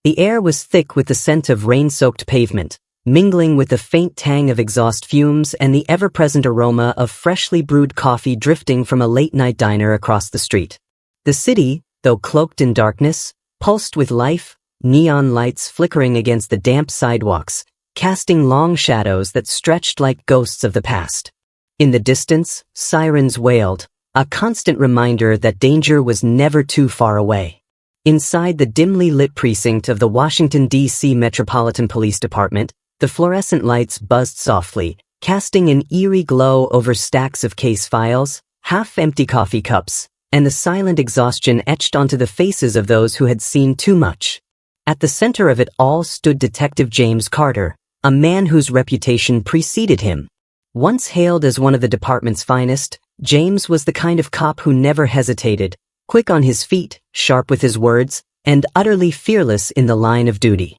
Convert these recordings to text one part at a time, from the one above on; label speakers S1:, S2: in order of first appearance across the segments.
S1: The air was thick with the scent of rain-soaked pavement, mingling with the faint tang of exhaust fumes and the ever-present aroma of freshly brewed coffee drifting from a late-night diner across the street. The city, though cloaked in darkness, pulsed with life, neon lights flickering against the damp sidewalks, casting long shadows that stretched like ghosts of the past. In the distance, sirens wailed, a constant reminder that danger was never too far away. Inside the dimly lit precinct of the Washington, D.C. Metropolitan Police Department, the fluorescent lights buzzed softly, casting an eerie glow over stacks of case files, half-empty coffee cups, and the silent exhaustion etched onto the faces of those who had seen too much. At the center of it all stood Detective James Carter, a man whose reputation preceded him. Once hailed as one of the department's finest, James was the kind of cop who never hesitated, quick on his feet, sharp with his words, and utterly fearless in the line of duty.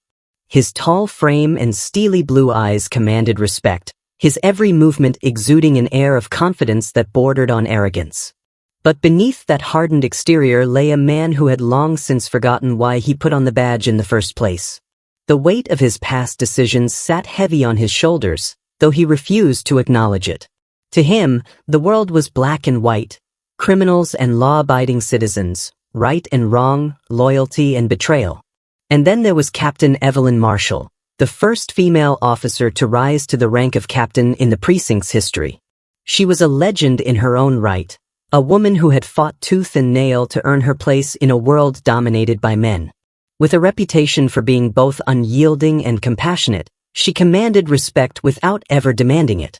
S1: His tall frame and steely blue eyes commanded respect, his every movement exuding an air of confidence that bordered on arrogance. But beneath that hardened exterior lay a man who had long since forgotten why he put on the badge in the first place. The weight of his past decisions sat heavy on his shoulders, though he refused to acknowledge it. To him, the world was black and white, criminals and law-abiding citizens, right and wrong, loyalty and betrayal. And then there was Captain Evelyn Marshall, the first female officer to rise to the rank of captain in the precinct's history. She was a legend in her own right, a woman who had fought tooth and nail to earn her place in a world dominated by men. With a reputation for being both unyielding and compassionate, she commanded respect without ever demanding it.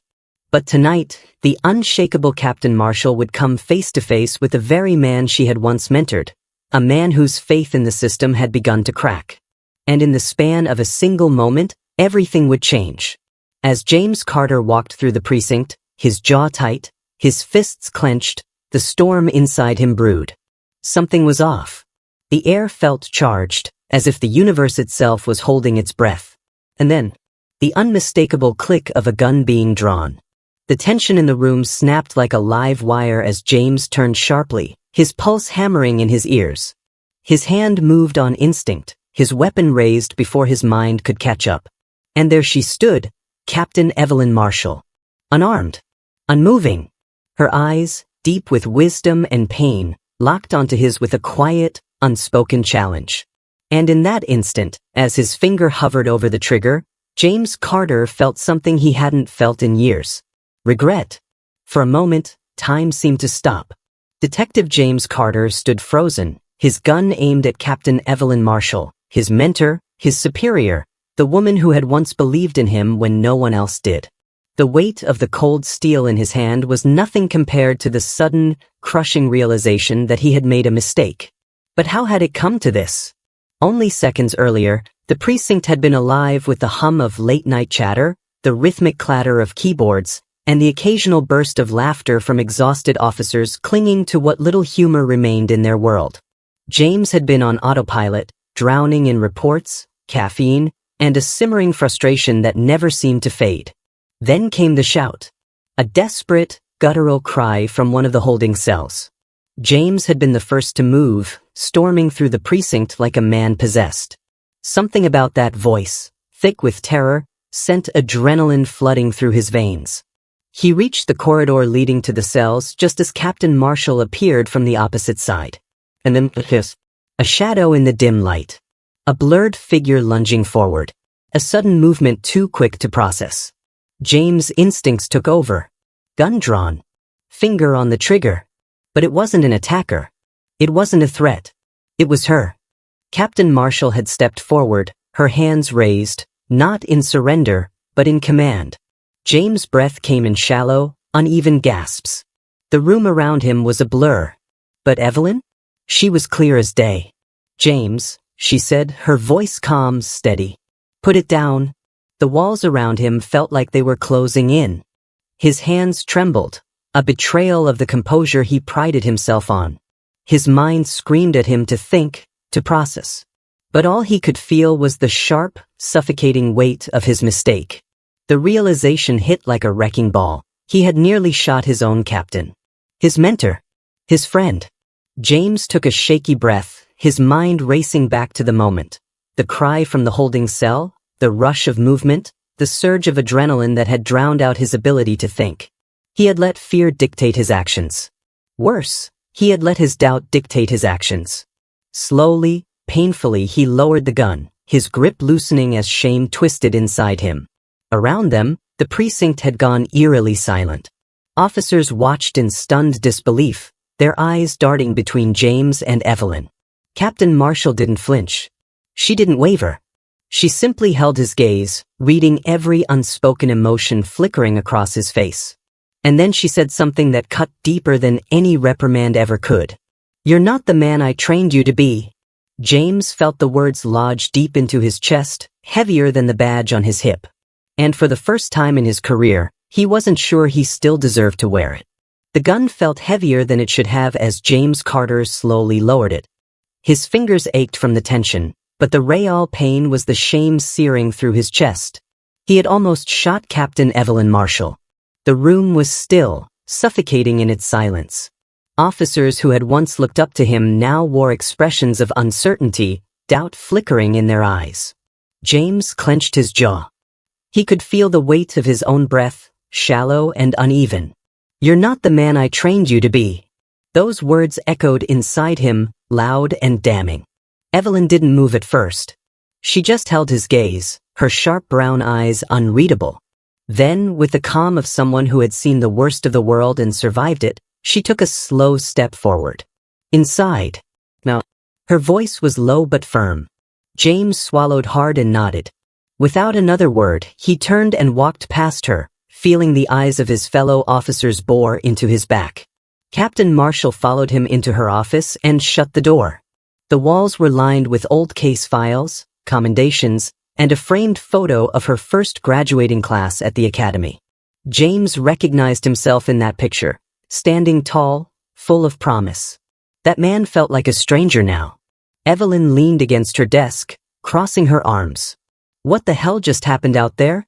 S1: But tonight, the unshakable Captain Marshall would come face to face with the very man she had once mentored, a man whose faith in the system had begun to crack. And in the span of a single moment, everything would change. As James Carter walked through the precinct, his jaw tight, his fists clenched, the storm inside him brewed. Something was off. The air felt charged, as if the universe itself was holding its breath. And then, the unmistakable click of a gun being drawn. The tension in the room snapped like a live wire as James turned sharply, his pulse hammering in his ears. His hand moved on instinct, his weapon raised before his mind could catch up. And there she stood, Captain Evelyn Marshall. Unarmed. Unmoving. Her eyes, deep with wisdom and pain, locked onto his with a quiet, unspoken challenge. And in that instant, as his finger hovered over the trigger, James Carter felt something he hadn't felt in years. Regret. For a moment, time seemed to stop. Detective James Carter stood frozen, his gun aimed at Captain Evelyn Marshall, his mentor, his superior, the woman who had once believed in him when no one else did. The weight of the cold steel in his hand was nothing compared to the sudden, crushing realization that he had made a mistake. But how had it come to this? Only seconds earlier, the precinct had been alive with the hum of late-night chatter, the rhythmic clatter of keyboards, and the occasional burst of laughter from exhausted officers clinging to what little humor remained in their world. James had been on autopilot, drowning in reports, caffeine, and a simmering frustration that never seemed to fade. Then came the shout. A desperate, guttural cry from one of the holding cells. James had been the first to move, storming through the precinct like a man possessed. Something about that voice, thick with terror, sent adrenaline flooding through his veins. He reached the corridor leading to the cells just as Captain Marshall appeared from the opposite side. And then, a shadow in the dim light. A blurred figure lunging forward. A sudden movement too quick to process. James' instincts took over. Gun drawn. Finger on the trigger. But it wasn't an attacker. It wasn't a threat. It was her. Captain Marshall had stepped forward, her hands raised, not in surrender, but in command. James' breath came in shallow, uneven gasps. The room around him was a blur. But Evelyn? She was clear as day. James, she said, her voice calm, steady. Put it down. The walls around him felt like they were closing in. His hands trembled, a betrayal of the composure he prided himself on. His mind screamed at him to think, to process. But all he could feel was the sharp, suffocating weight of his mistake. The realization hit like a wrecking ball. He had nearly shot his own captain. His mentor. His friend. James took a shaky breath, his mind racing back to the moment. The cry from the holding cell, the rush of movement, the surge of adrenaline that had drowned out his ability to think. He had let fear dictate his actions. Worse, he had let his doubt dictate his actions. Slowly, painfully, he lowered the gun, his grip loosening as shame twisted inside him. Around them, the precinct had gone eerily silent. Officers watched in stunned disbelief, their eyes darting between James and Evelyn. Captain Marshall didn't flinch. She didn't waver. She simply held his gaze, reading every unspoken emotion flickering across his face. And then she said something that cut deeper than any reprimand ever could. "You're not the man I trained you to be." James felt the words lodge deep into his chest, heavier than the badge on his hip. And for the first time in his career, he wasn't sure he still deserved to wear it. The gun felt heavier than it should have as James Carter slowly lowered it. His fingers ached from the tension, but the real pain was the shame searing through his chest. He had almost shot Captain Evelyn Marshall. The room was still, suffocating in its silence. Officers who had once looked up to him now wore expressions of uncertainty, doubt flickering in their eyes. James clenched his jaw. He could feel the weight of his own breath, shallow and uneven. "You're not the man I trained you to be." Those words echoed inside him, loud and damning. Evelyn didn't move at first. She just held his gaze, her sharp brown eyes unreadable. Then, with the calm of someone who had seen the worst of the world and survived it, she took a slow step forward. "Inside." Now, her voice was low but firm. James swallowed hard and nodded. Without another word, he turned and walked past her, feeling the eyes of his fellow officers bore into his back. Captain Marshall followed him into her office and shut the door. The walls were lined with old case files, commendations, and a framed photo of her first graduating class at the academy. James recognized himself in that picture, standing tall, full of promise. That man felt like a stranger now. Evelyn leaned against her desk, crossing her arms. "What the hell just happened out there?"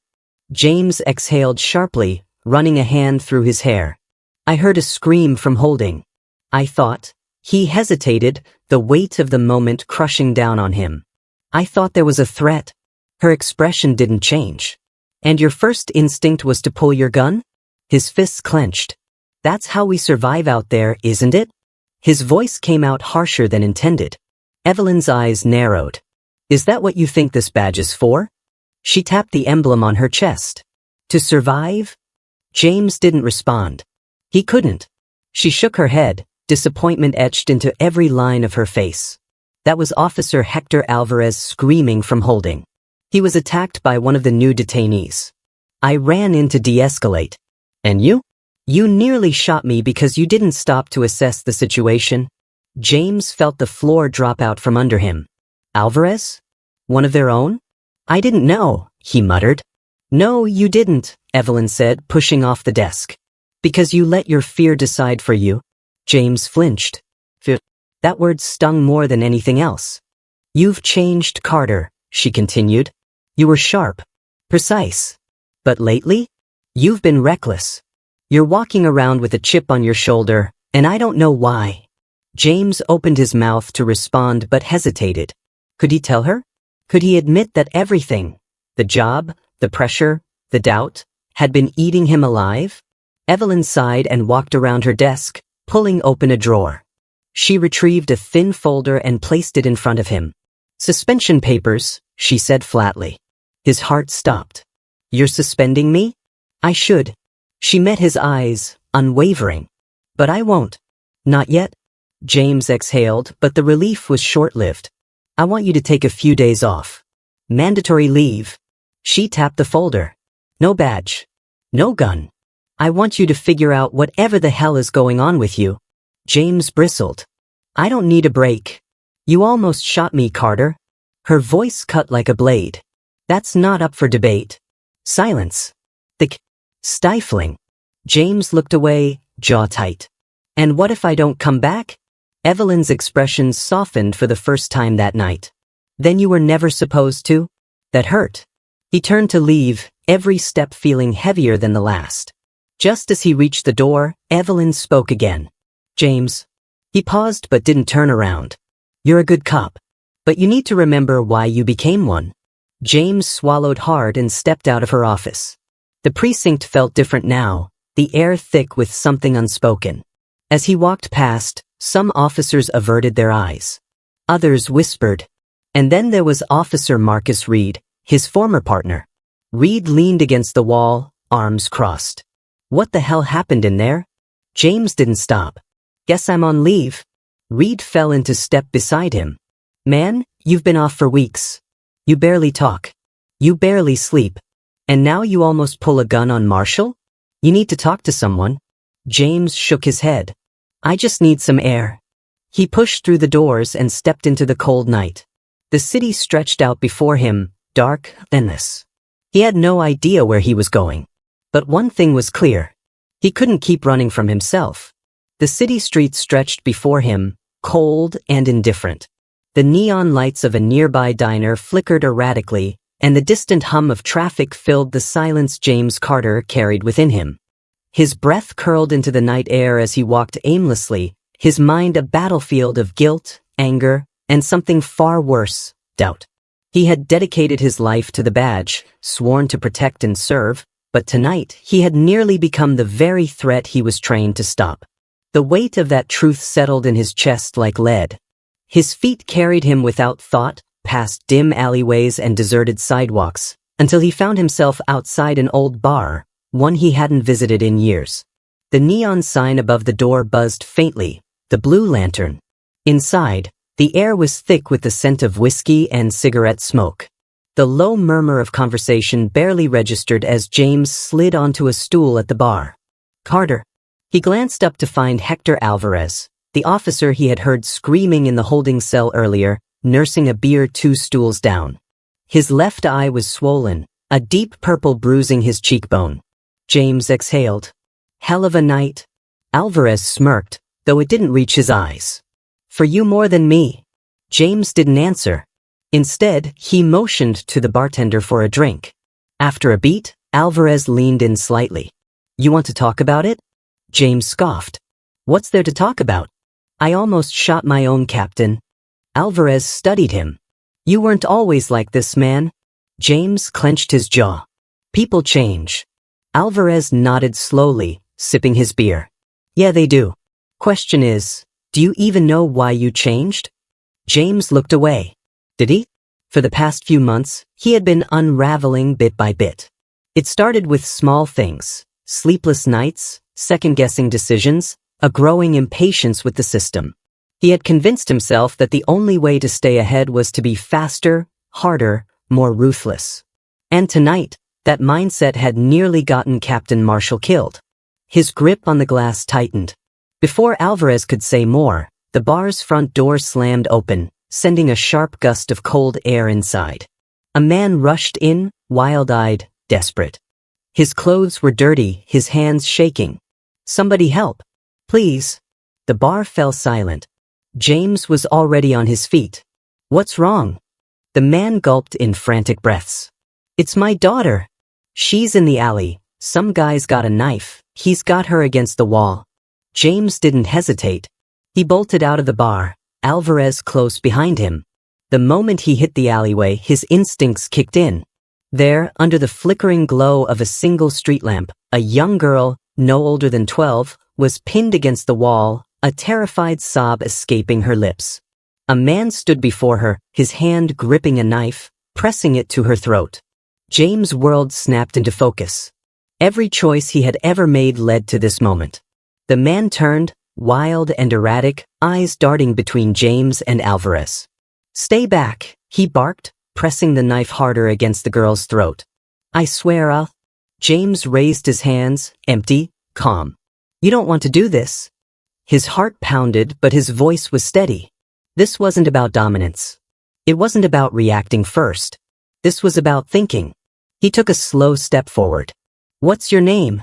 S1: James exhaled sharply, running a hand through his hair. "I heard a scream from Holding. I thought." He hesitated, the weight of the moment crushing down on him. "I thought there was a threat." Her expression didn't change. "And your first instinct was to pull your gun?" His fists clenched. "That's how we survive out there, isn't it?" His voice came out harsher than intended. Evelyn's eyes narrowed. "Is that what you think this badge is for?" She tapped the emblem on her chest. "To survive?" James didn't respond. He couldn't. She shook her head, disappointment etched into every line of her face. That was Officer Hector Alvarez screaming from Holding. He was attacked by one of the new detainees. "I ran in to de-escalate." "And you?" "You nearly shot me because you didn't stop to assess the situation." James felt the floor drop out from under him. "Alvarez? One of their own?" "I didn't know," he muttered. "No, you didn't," Evelyn said, pushing off the desk. "Because you let your fear decide for you." James flinched. Fear. That word stung more than anything else. "You've changed, Carter," she continued. "You were sharp, precise. But lately, you've been reckless. You're walking around with a chip on your shoulder, and I don't know why." James opened his mouth to respond but hesitated. Could he tell her? Could he admit that everything, the job, the pressure, the doubt, had been eating him alive? Evelyn sighed and walked around her desk, pulling open a drawer. She retrieved a thin folder and placed it in front of him. "Suspension papers," she said flatly. His heart stopped. "You're suspending me?" "I should." She met his eyes, unwavering. "But I won't." "Not yet." James exhaled, but the relief was short-lived. "I want you to take a few days off. Mandatory leave." She tapped the folder. "No badge. No gun. I want you to figure out whatever the hell is going on with you." James bristled. "I don't need a break. You almost shot me, Carter." Her voice cut like a blade. "That's not up for debate." Silence. Thick. Stifling. James looked away, jaw tight. "And what if I don't come back?" Evelyn's expression softened for the first time that night. "Then you were never supposed to?" That hurt. He turned to leave, every step feeling heavier than the last. Just as he reached the door, Evelyn spoke again. "James." He paused but didn't turn around. "You're a good cop." But you need to remember why you became one. James swallowed hard and stepped out of her office. The precinct felt different now, the air thick with something unspoken. As he walked past, some officers averted their eyes. Others whispered. And then there was Officer Marcus Reed, his former partner. Reed leaned against the wall, arms crossed. What the hell happened in there? James didn't stop. Guess I'm on leave. Reed fell into step beside him. Man, you've been off for weeks. You barely talk. You barely sleep. And now you almost pull a gun on Marshall? You need to talk to someone. James shook his head. I just need some air. He pushed through the doors and stepped into the cold night. The city stretched out before him, dark, endless. He had no idea where he was going. But one thing was clear. He couldn't keep running from himself. The city streets stretched before him, cold and indifferent. The neon lights of a nearby diner flickered erratically, and the distant hum of traffic filled the silence James Carter carried within him. His breath curled into the night air as he walked aimlessly, his mind a battlefield of guilt, anger, and something far worse, doubt. He had dedicated his life to the badge, sworn to protect and serve, but tonight he had nearly become the very threat he was trained to stop. The weight of that truth settled in his chest like lead. His feet carried him without thought, past dim alleyways and deserted sidewalks, until he found himself outside an old bar, one he hadn't visited in years. The neon sign above the door buzzed faintly, the Blue Lantern. Inside, the air was thick with the scent of whiskey and cigarette smoke. The low murmur of conversation barely registered as James slid onto a stool at the bar. Carter. He glanced up to find Hector Alvarez, the officer he had heard screaming in the holding cell earlier, nursing a beer 2 stools down. His left eye was swollen, a deep purple bruising his cheekbone. James exhaled. Hell of a night. Alvarez smirked, though it didn't reach his eyes. For you more than me. James didn't answer. Instead, he motioned to the bartender for a drink. After a beat, Alvarez leaned in slightly. You want to talk about it? James scoffed. What's there to talk about? I almost shot my own captain. Alvarez studied him. You weren't always like this, man. James clenched his jaw. People change. Alvarez nodded slowly, sipping his beer. Yeah, they do. Question is, do you even know why you changed? James looked away. Did he? For the past few months, he had been unraveling bit by bit. It started with small things, sleepless nights, second-guessing decisions, a growing impatience with the system. He had convinced himself that the only way to stay ahead was to be faster, harder, more ruthless. And tonight, that mindset had nearly gotten Captain Marshall killed. His grip on the glass tightened. Before Alvarez could say more, the bar's front door slammed open, sending a sharp gust of cold air inside. A man rushed in, wild-eyed, desperate. His clothes were dirty, his hands shaking. Somebody help. Please. The bar fell silent. James was already on his feet. What's wrong? The man gulped in frantic breaths. It's my daughter. She's in the alley. Some guy's got a knife. He's got her against the wall. James didn't hesitate. He bolted out of the bar, Alvarez close behind him. The moment he hit the alleyway, his instincts kicked in. There, under the flickering glow of a single street lamp, a young girl, no older than 12, was pinned against the wall, a terrified sob escaping her lips. A man stood before her, his hand gripping a knife, pressing it to her throat. James' world snapped into focus. Every choice he had ever made led to this moment. The man turned, wild and erratic, eyes darting between James and Alvarez. Stay back, he barked, pressing the knife harder against the girl's throat. I swear I'll... James raised his hands, empty, calm. You don't want to do this. His heart pounded, but his voice was steady. This wasn't about dominance. It wasn't about reacting first. This was about thinking. He took a slow step forward. What's your name?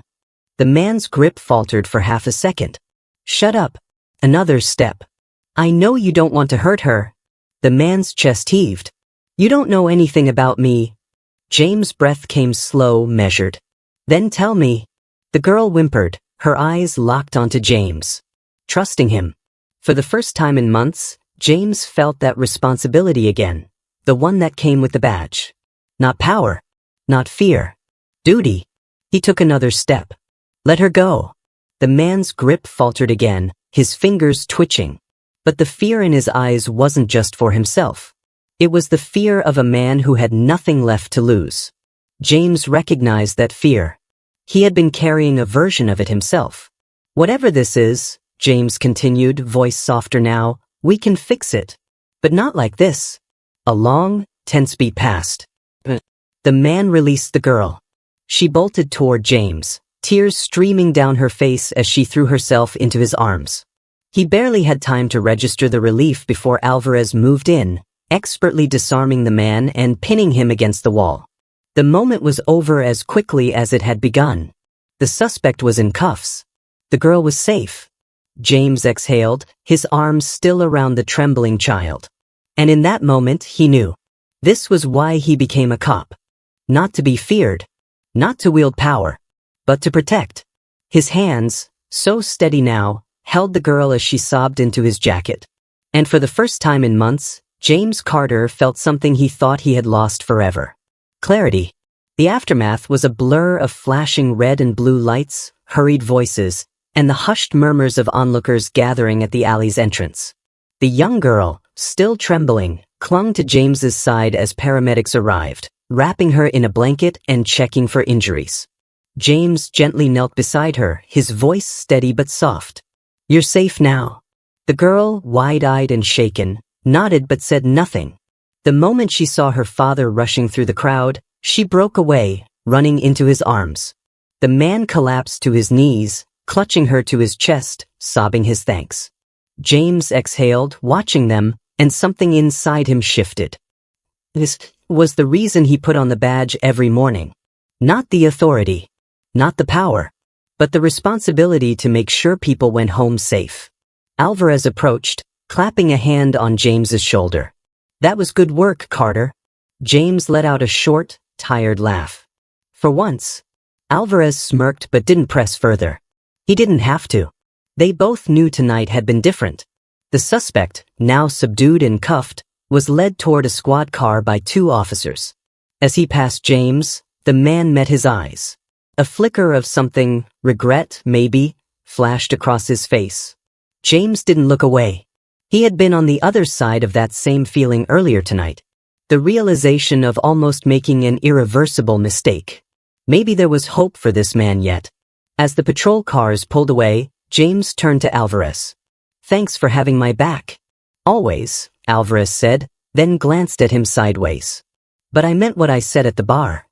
S1: The man's grip faltered for half a second. Shut up. Another step. I know you don't want to hurt her. The man's chest heaved. You don't know anything about me. James' breath came slow, measured. Then tell me. The girl whimpered, her eyes locked onto James. Trusting him. For the first time in months, James felt that responsibility again, the one that came with the badge. Not power, not fear, duty. He took another step. Let her go. The man's grip faltered again, his fingers twitching. But the fear in his eyes wasn't just for himself. It was the fear of a man who had nothing left to lose. James recognized that fear. He had been carrying a version of it himself. Whatever this is, James continued, voice softer now, we can fix it. But not like this. A long, tense beat passed. The man released the girl. She bolted toward James, tears streaming down her face as she threw herself into his arms. He barely had time to register the relief before Alvarez moved in, expertly disarming the man and pinning him against the wall. The moment was over as quickly as it had begun. The suspect was in cuffs. The girl was safe. James exhaled, his arms still around the trembling child. And in that moment, he knew. This was why he became a cop. Not to be feared, not to wield power, but to protect. His hands, so steady now, held the girl as she sobbed into his jacket. And for the first time in months, James Carter felt something he thought he had lost forever. Clarity. The aftermath was a blur of flashing red and blue lights, hurried voices, and the hushed murmurs of onlookers gathering at the alley's entrance. The young girl, still trembling, clung to James's side as paramedics arrived, wrapping her in a blanket and checking for injuries. James gently knelt beside her, his voice steady but soft. You're safe now. The girl, wide-eyed and shaken, nodded but said nothing. The moment she saw her father rushing through the crowd, she broke away, running into his arms. The man collapsed to his knees, clutching her to his chest, sobbing his thanks. James exhaled, watching them, and something inside him shifted. This was the reason he put on the badge every morning. Not the authority, not the power, but the responsibility to make sure people went home safe. Alvarez approached, clapping a hand on James's shoulder. That was good work, Carter. James let out a short, tired laugh. For once, Alvarez smirked but didn't press further. He didn't have to. They both knew tonight had been different. The suspect, now subdued and cuffed, was led toward a squad car by 2 officers. As he passed James, the man met his eyes. A flicker of something, regret, maybe, flashed across his face. James didn't look away. He had been on the other side of that same feeling earlier tonight. The realization of almost making an irreversible mistake. Maybe there was hope for this man yet. As the patrol cars pulled away, James turned to Alvarez. Thanks for having my back. Always, Alvarez said, then glanced at him sideways. But I meant what I said at the bar.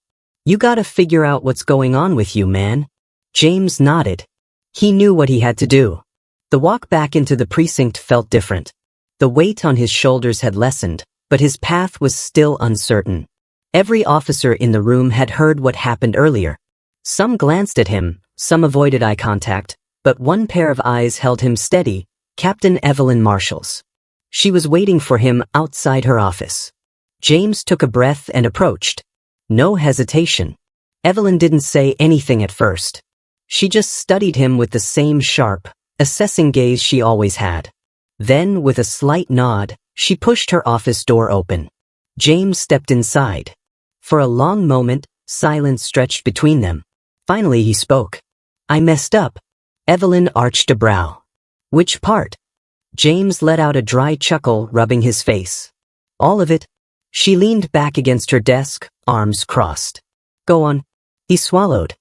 S1: You gotta figure out what's going on with you, man. James nodded. He knew what he had to do. The walk back into the precinct felt different. The weight on his shoulders had lessened, but his path was still uncertain. Every officer in the room had heard what happened earlier. Some glanced at him, some avoided eye contact, but one pair of eyes held him steady, Captain Evelyn Marshall's. She was waiting for him outside her office. James took a breath and approached. No hesitation. Evelyn didn't say anything at first. She just studied him with the same sharp, assessing gaze she always had. Then, with a slight nod, she pushed her office door open. James stepped inside. For a long moment, silence stretched between them. Finally he spoke. I messed up. Evelyn arched a brow. Which part? James let out a dry chuckle, rubbing his face. All of it. She leaned back against her desk, arms crossed. Go on. He swallowed.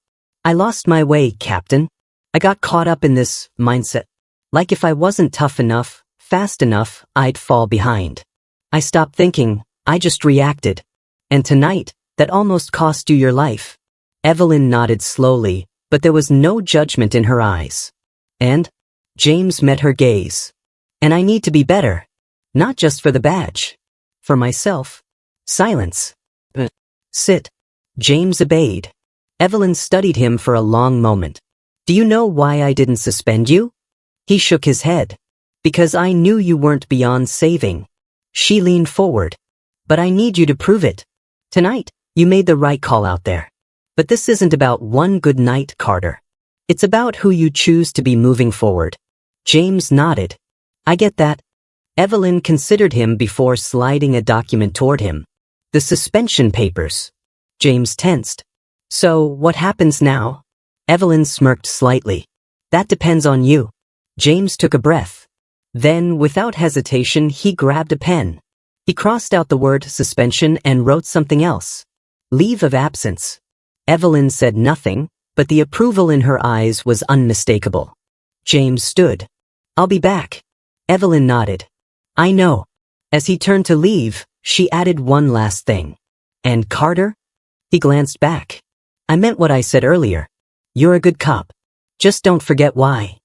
S1: I lost my way, Captain. I got caught up in this mindset. Like if I wasn't tough enough, fast enough, I'd fall behind. I stopped thinking, I just reacted. And tonight, that almost cost you your life. Evelyn nodded slowly, but there was no judgment in her eyes. And? James met her gaze. And I need to be better. Not just for the badge. For myself. Silence. Sit. James obeyed. Evelyn studied him for a long moment. Do you know why I didn't suspend you? He shook his head. Because I knew you weren't beyond saving. She leaned forward. But I need you to prove it. Tonight, you made the right call out there. But this isn't about one good night, Carter. It's about who you choose to be moving forward. James nodded. I get that. Evelyn considered him before sliding a document toward him. The suspension papers. James tensed. So, what happens now? Evelyn smirked slightly. That depends on you. James took a breath. Then, without hesitation, he grabbed a pen. He crossed out the word suspension and wrote something else. Leave of absence. Evelyn said nothing, but the approval in her eyes was unmistakable. James stood. I'll be back. Evelyn nodded. I know. As he turned to leave, she added one last thing. And Carter? He glanced back. I meant what I said earlier. You're a good cop. Just don't forget why.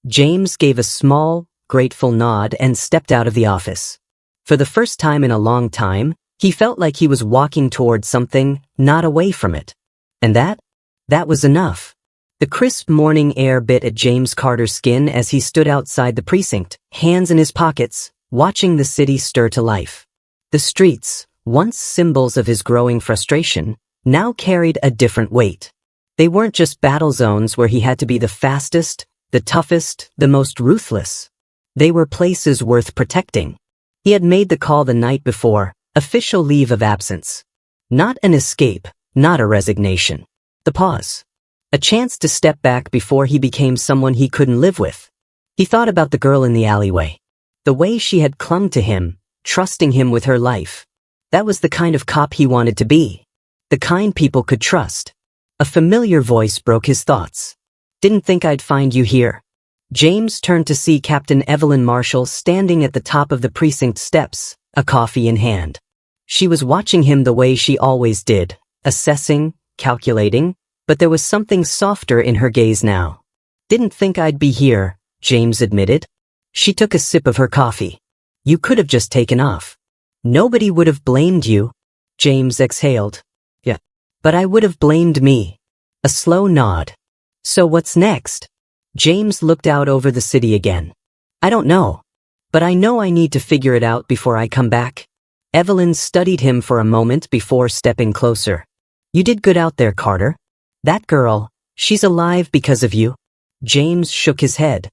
S1: James gave a small, grateful nod and stepped out of the office. For the first time in a long time, he felt like he was walking towards something, not away from it. And that was enough. The crisp morning air bit at James Carter's skin as he stood outside the precinct, hands in his pockets, watching the city stir to life. The streets, once symbols of his growing frustration, now carried a different weight. They weren't just battle zones where he had to be the fastest, the toughest, the most ruthless. They were places worth protecting. He had made the call the night before, official leave of absence. Not an escape, not a resignation. The pause. A chance to step back before he became someone he couldn't live with. He thought about the girl in the alleyway. The way she had clung to him, trusting him with her life. That was the kind of cop he wanted to be. The kind people could trust. A familiar voice broke his thoughts. Didn't think I'd find you here. James turned to see Captain Evelyn Marshall standing at the top of the precinct steps, a coffee in hand. She was watching him the way she always did, assessing, calculating, but there was something softer in her gaze now. Didn't think I'd be here, James admitted. She took a sip of her coffee. You could have just taken off. Nobody would have blamed you. James exhaled. Yeah. But I would have blamed me. A slow nod. So what's next? James looked out over the city again. I don't know. But I know I need to figure it out before I come back. Evelyn studied him for a moment before stepping closer. You did good out there, Carter. That girl, she's alive because of you. James shook his head.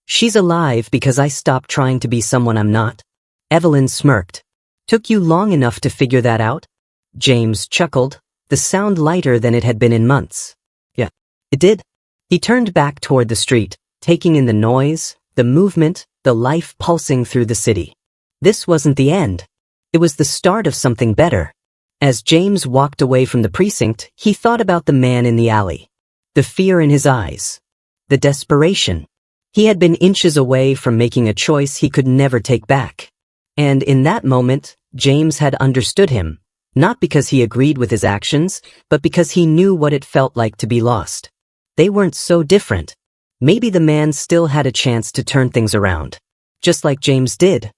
S1: She's alive because I stopped trying to be someone I'm not. Evelyn smirked. Took you long enough to figure that out? James chuckled, the sound lighter than it had been in months. Yeah, it did. He turned back toward the street, taking in the noise, the movement, the life pulsing through the city. This wasn't the end. It was the start of something better. As James walked away from the precinct, he thought about the man in the alley. The fear in his eyes. The desperation. He had been inches away from making a choice he could never take back. And in that moment, James had understood him, not because he agreed with his actions, but because he knew what it felt like to be lost. They weren't so different. Maybe the man still had a chance to turn things around. Just like James did.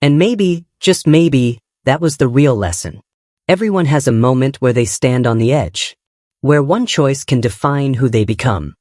S1: And maybe, just maybe, that was the real lesson. Everyone has a moment where they stand on the edge. Where one choice can define who they become.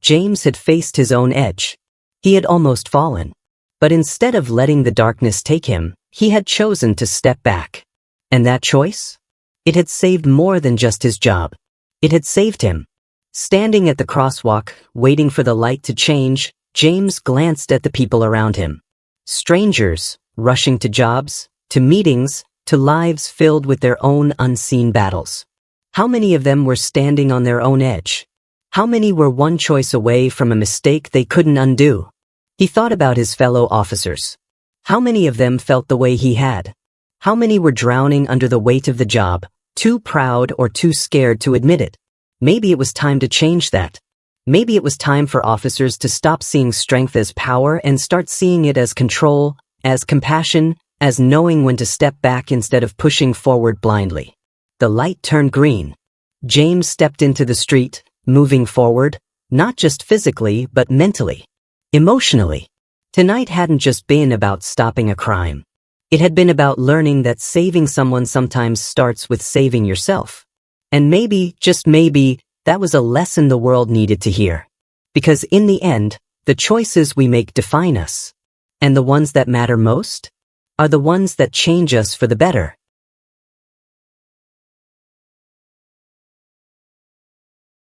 S1: James had faced his own edge. He had almost fallen. But instead of letting the darkness take him, he had chosen to step back. And that choice? It had saved more than just his job. It had saved him. Standing at the crosswalk, waiting for the light to change, James glanced at the people around him. Strangers, rushing to jobs, to meetings, to lives filled with their own unseen battles. How many of them were standing on their own edge? How many were one choice away from a mistake they couldn't undo? He thought about his fellow officers. How many of them felt the way he had? How many were drowning under the weight of the job, too proud or too scared to admit it? Maybe it was time to change that. Maybe it was time for officers to stop seeing strength as power and start seeing it as control, as compassion, as knowing when to step back instead of pushing forward blindly. The light turned green. James stepped into the street, moving forward, not just physically but mentally, emotionally. Tonight hadn't just been about stopping a crime. It had been about learning that saving someone sometimes starts with saving yourself. And maybe, just maybe, that was a lesson the world needed to hear. Because in the end, the choices we make define us. And the ones that matter most are the ones that change us for the better.